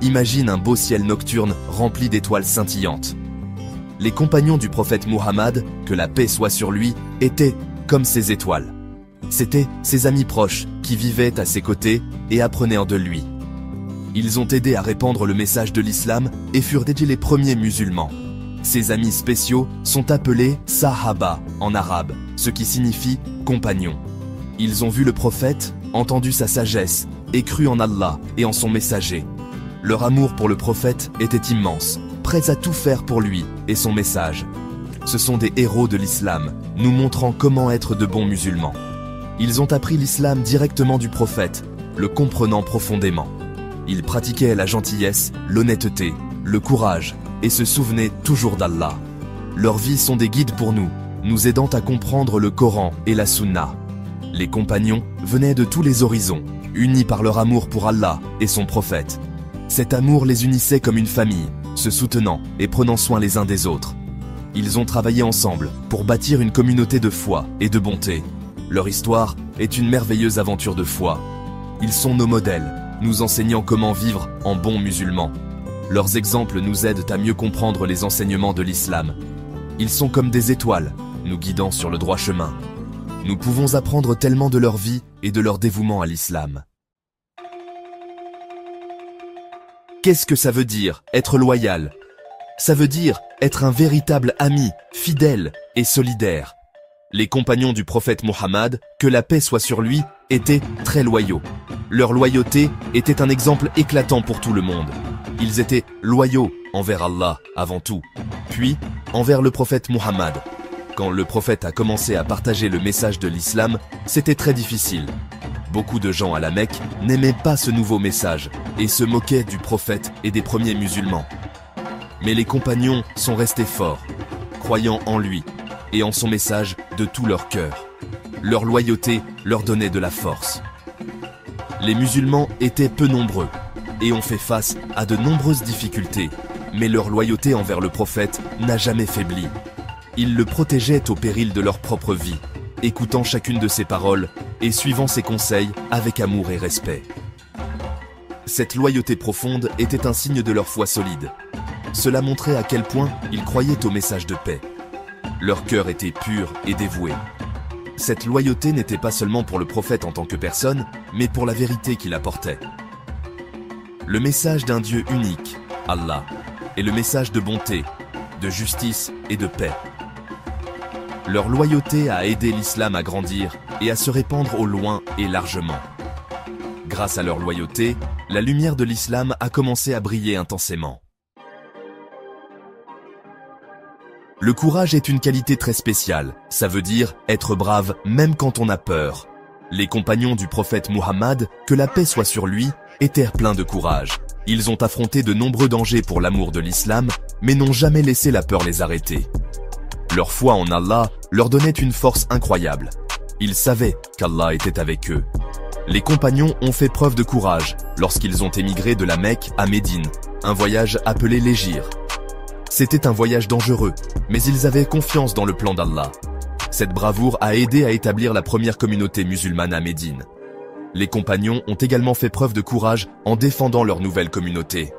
imagine un beau ciel nocturne rempli d'étoiles scintillantes. Les compagnons du prophète Muhammad, que la paix soit sur lui, étaient comme ces étoiles. C'étaient ses amis proches qui vivaient à ses côtés et apprenaient de lui. Ils ont aidé à répandre le message de l'islam et furent les premiers musulmans. Ces amis spéciaux sont appelés Sahaba en arabe, ce qui signifie compagnons. Ils ont vu le prophète, entendu sa sagesse et cru en Allah et en son messager. Leur amour pour le prophète était immense, prêts à tout faire pour lui et son message. Ce sont des héros de l'islam, nous montrant comment être de bons musulmans. Ils ont appris l'islam directement du prophète, le comprenant profondément. Ils pratiquaient la gentillesse, l'honnêteté, le courage et se souvenaient toujours d'Allah. Leurs vies sont des guides pour nous, nous aidant à comprendre le Coran et la Sunna. Les compagnons venaient de tous les horizons, unis par leur amour pour Allah et son prophète. Cet amour les unissait comme une famille, se soutenant et prenant soin les uns des autres. Ils ont travaillé ensemble pour bâtir une communauté de foi et de bonté. Leur histoire est une merveilleuse aventure de foi. Ils sont nos modèles, nous enseignant comment vivre en bons musulmans. Leurs exemples nous aident à mieux comprendre les enseignements de l'islam. Ils sont comme des étoiles, nous guidant sur le droit chemin. Nous pouvons apprendre tellement de leur vie et de leur dévouement à l'islam. Qu'est-ce que ça veut dire, être loyal? Ça veut dire être un véritable ami, fidèle et solidaire. Les compagnons du prophète Muhammad, que la paix soit sur lui, étaient très loyaux. Leur loyauté était un exemple éclatant pour tout le monde. Ils étaient loyaux envers Allah avant tout, puis envers le prophète Muhammad. Quand le prophète a commencé à partager le message de l'islam, c'était très difficile. Beaucoup de gens à la Mecque n'aimaient pas ce nouveau message et se moquaient du prophète et des premiers musulmans. Mais les compagnons sont restés forts, croyant en lui et en son message de tout leur cœur. Leur loyauté leur donnait de la force. Les musulmans étaient peu nombreux et ont fait face à de nombreuses difficultés, mais leur loyauté envers le prophète n'a jamais faibli. Ils le protégeaient au péril de leur propre vie, écoutant chacune de ses paroles et suivant ses conseils avec amour et respect. Cette loyauté profonde était un signe de leur foi solide. Cela montrait à quel point ils croyaient au message de paix. Leur cœur était pur et dévoué. Cette loyauté n'était pas seulement pour le prophète en tant que personne, mais pour la vérité qu'il apportait. Le message d'un Dieu unique, Allah, est le message de bonté, de justice et de paix. Leur loyauté a aidé l'islam à grandir et à se répandre au loin et largement. Grâce à leur loyauté, la lumière de l'islam a commencé à briller intensément. Le courage est une qualité très spéciale, ça veut dire être brave même quand on a peur. Les compagnons du prophète Muhammad, que la paix soit sur lui, étaient pleins de courage. Ils ont affronté de nombreux dangers pour l'amour de l'islam, mais n'ont jamais laissé la peur les arrêter. Leur foi en Allah leur donnait une force incroyable. Ils savaient qu'Allah était avec eux. Les compagnons ont fait preuve de courage lorsqu'ils ont émigré de la Mecque à Médine, un voyage appelé l'Hégire. C'était un voyage dangereux, mais ils avaient confiance dans le plan d'Allah. Cette bravoure a aidé à établir la première communauté musulmane à Médine. Les compagnons ont également fait preuve de courage en défendant leur nouvelle communauté.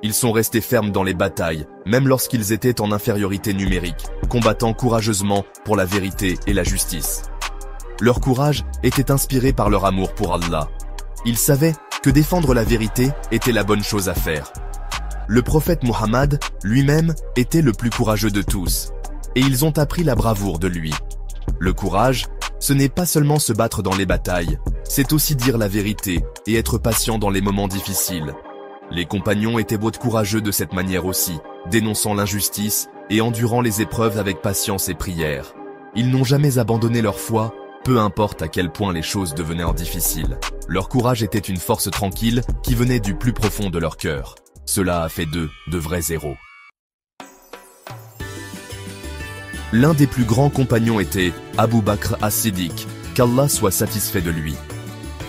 Ils sont restés fermes dans les batailles, même lorsqu'ils étaient en infériorité numérique, combattant courageusement pour la vérité et la justice. Leur courage était inspiré par leur amour pour Allah. Ils savaient que défendre la vérité était la bonne chose à faire. Le prophète Muhammad, lui-même, était le plus courageux de tous, et ils ont appris la bravoure de lui. Le courage, ce n'est pas seulement se battre dans les batailles, c'est aussi dire la vérité et être patient dans les moments difficiles. Les compagnons étaient beaux courageux de cette manière aussi, dénonçant l'injustice et endurant les épreuves avec patience et prière. Ils n'ont jamais abandonné leur foi, peu importe à quel point les choses devenaient difficiles. Leur courage était une force tranquille qui venait du plus profond de leur cœur. Cela a fait d'eux de vrais héros. L'un des plus grands compagnons était Abu Bakr as-Siddiq, qu'Allah soit satisfait de lui.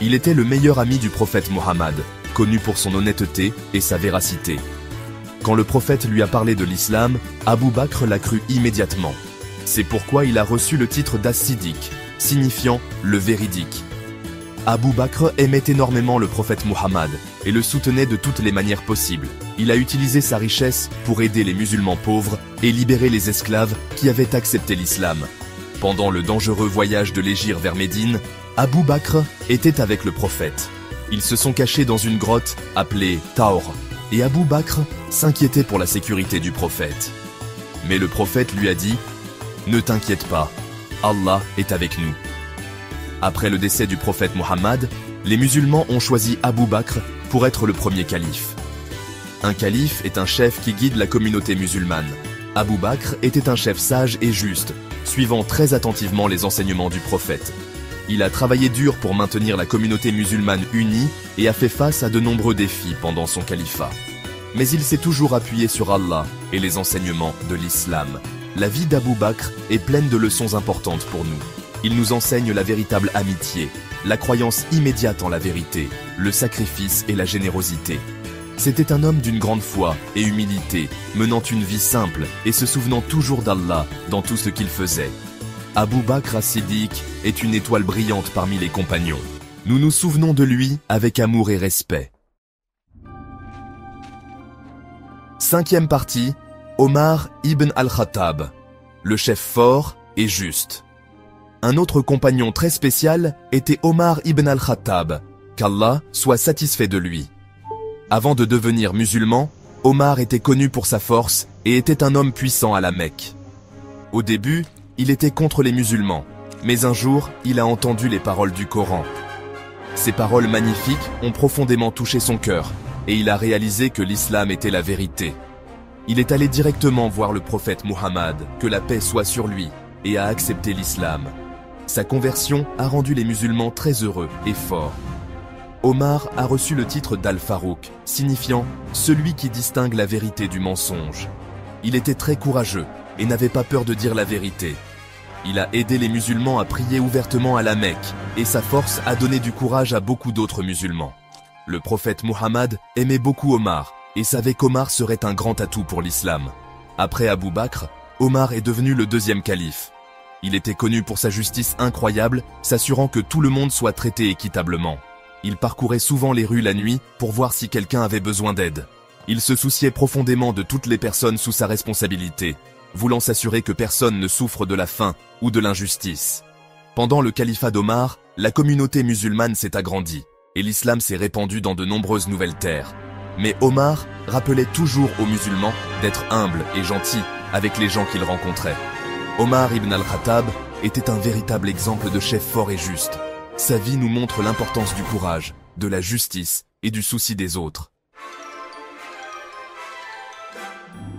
Il était le meilleur ami du prophète Muhammad, connu pour son honnêteté et sa véracité. Quand le prophète lui a parlé de l'islam, Abu Bakr l'a cru immédiatement. C'est pourquoi il a reçu le titre d'as-Siddiq, signifiant le véridique. Abu Bakr aimait énormément le prophète Muhammad et le soutenait de toutes les manières possibles. Il a utilisé sa richesse pour aider les musulmans pauvres et libérer les esclaves qui avaient accepté l'islam. Pendant le dangereux voyage de l'Hégire vers Médine, Abu Bakr était avec le prophète. Ils se sont cachés dans une grotte appelée Taur, et Abu Bakr s'inquiétait pour la sécurité du prophète. Mais le prophète lui a dit « Ne t'inquiète pas, Allah est avec nous ». Après le décès du prophète Muhammad, les musulmans ont choisi Abu Bakr pour être le premier calife. Un calife est un chef qui guide la communauté musulmane. Abu Bakr était un chef sage et juste, suivant très attentivement les enseignements du prophète. Il a travaillé dur pour maintenir la communauté musulmane unie et a fait face à de nombreux défis pendant son califat. Mais il s'est toujours appuyé sur Allah et les enseignements de l'islam. La vie d'Abu Bakr est pleine de leçons importantes pour nous. Il nous enseigne la véritable amitié, la croyance immédiate en la vérité, le sacrifice et la générosité. C'était un homme d'une grande foi et humilité, menant une vie simple et se souvenant toujours d'Allah dans tout ce qu'il faisait. Abu Bakr as-Siddiq est une étoile brillante parmi les compagnons. Nous nous souvenons de lui avec amour et respect. 5e partie, Omar ibn al-Khattab, le chef fort et juste. Un autre compagnon très spécial était Omar ibn al-Khattab, qu'Allah soit satisfait de lui. Avant de devenir musulman, Omar était connu pour sa force et était un homme puissant à la Mecque. Au début, il était contre les musulmans, mais un jour, il a entendu les paroles du Coran. Ces paroles magnifiques ont profondément touché son cœur, et il a réalisé que l'islam était la vérité. Il est allé directement voir le prophète Muhammad, que la paix soit sur lui, et a accepté l'islam. Sa conversion a rendu les musulmans très heureux et forts. Omar a reçu le titre d'Al-Farouk, signifiant « celui qui distingue la vérité du mensonge ». Il était très courageux et n'avait pas peur de dire la vérité. Il a aidé les musulmans à prier ouvertement à la Mecque et sa force a donné du courage à beaucoup d'autres musulmans. Le prophète Muhammad aimait beaucoup Omar et savait qu'Omar serait un grand atout pour l'islam. Après Abu Bakr, Omar est devenu le 2e calife. Il était connu pour sa justice incroyable, s'assurant que tout le monde soit traité équitablement. Il parcourait souvent les rues la nuit pour voir si quelqu'un avait besoin d'aide. Il se souciait profondément de toutes les personnes sous sa responsabilité, voulant s'assurer que personne ne souffre de la faim ou de l'injustice. Pendant le califat d'Omar, la communauté musulmane s'est agrandie et l'islam s'est répandu dans de nombreuses nouvelles terres. Mais Omar rappelait toujours aux musulmans d'être humbles et gentils avec les gens qu'ils rencontraient. Omar ibn al-Khattab était un véritable exemple de chef fort et juste. Sa vie nous montre l'importance du courage, de la justice et du souci des autres.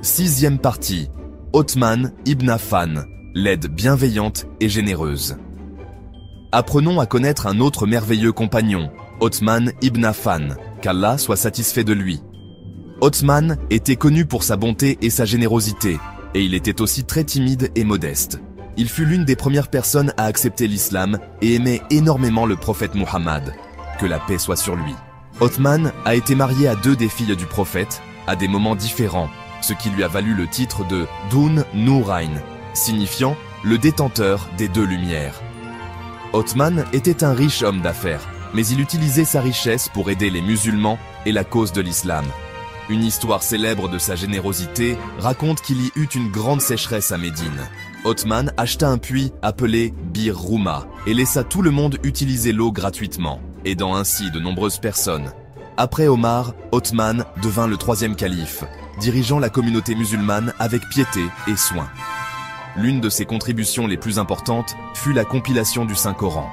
6e partie, Othman ibn Affan, l'aide bienveillante et généreuse. Apprenons à connaître un autre merveilleux compagnon, Othman ibn Affan, qu'Allah soit satisfait de lui. Othman était connu pour sa bonté et sa générosité, et il était aussi très timide et modeste. Il fut l'une des premières personnes à accepter l'islam et aimait énormément le prophète Muhammad, que la paix soit sur lui. Othman a été marié à 2 des filles du prophète, à des moments différents, ce qui lui a valu le titre de Dun Nourayn, signifiant le détenteur des 2 lumières. Othman était un riche homme d'affaires, mais il utilisait sa richesse pour aider les musulmans et la cause de l'islam. Une histoire célèbre de sa générosité raconte qu'il y eut une grande sécheresse à Médine. Othman acheta un puits appelé Bir Rouma et laissa tout le monde utiliser l'eau gratuitement, aidant ainsi de nombreuses personnes. Après Omar, Othman devint le 3e calife, dirigeant la communauté musulmane avec piété et soin. L'une de ses contributions les plus importantes fut la compilation du Saint-Coran.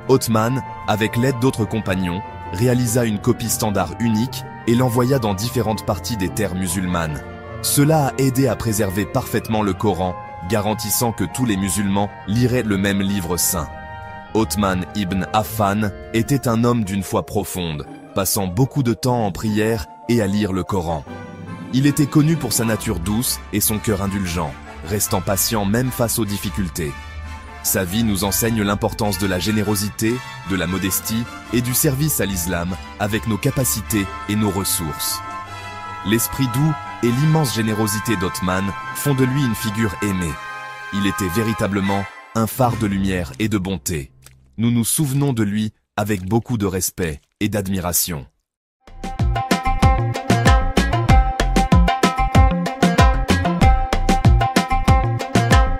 Othman, avec l'aide d'autres compagnons, réalisa une copie standard unique et l'envoya dans différentes parties des terres musulmanes. Cela a aidé à préserver parfaitement le Coran, garantissant que tous les musulmans liraient le même livre saint. Othman ibn Affan était un homme d'une foi profonde, passant beaucoup de temps en prière et à lire le Coran. Il était connu pour sa nature douce et son cœur indulgent, restant patient même face aux difficultés. Sa vie nous enseigne l'importance de la générosité, de la modestie et du service à l'islam avec nos capacités et nos ressources. L'esprit doux et l'immense générosité d'Othman font de lui une figure aimée. Il était véritablement un phare de lumière et de bonté. Nous nous souvenons de lui avec beaucoup de respect et d'admiration.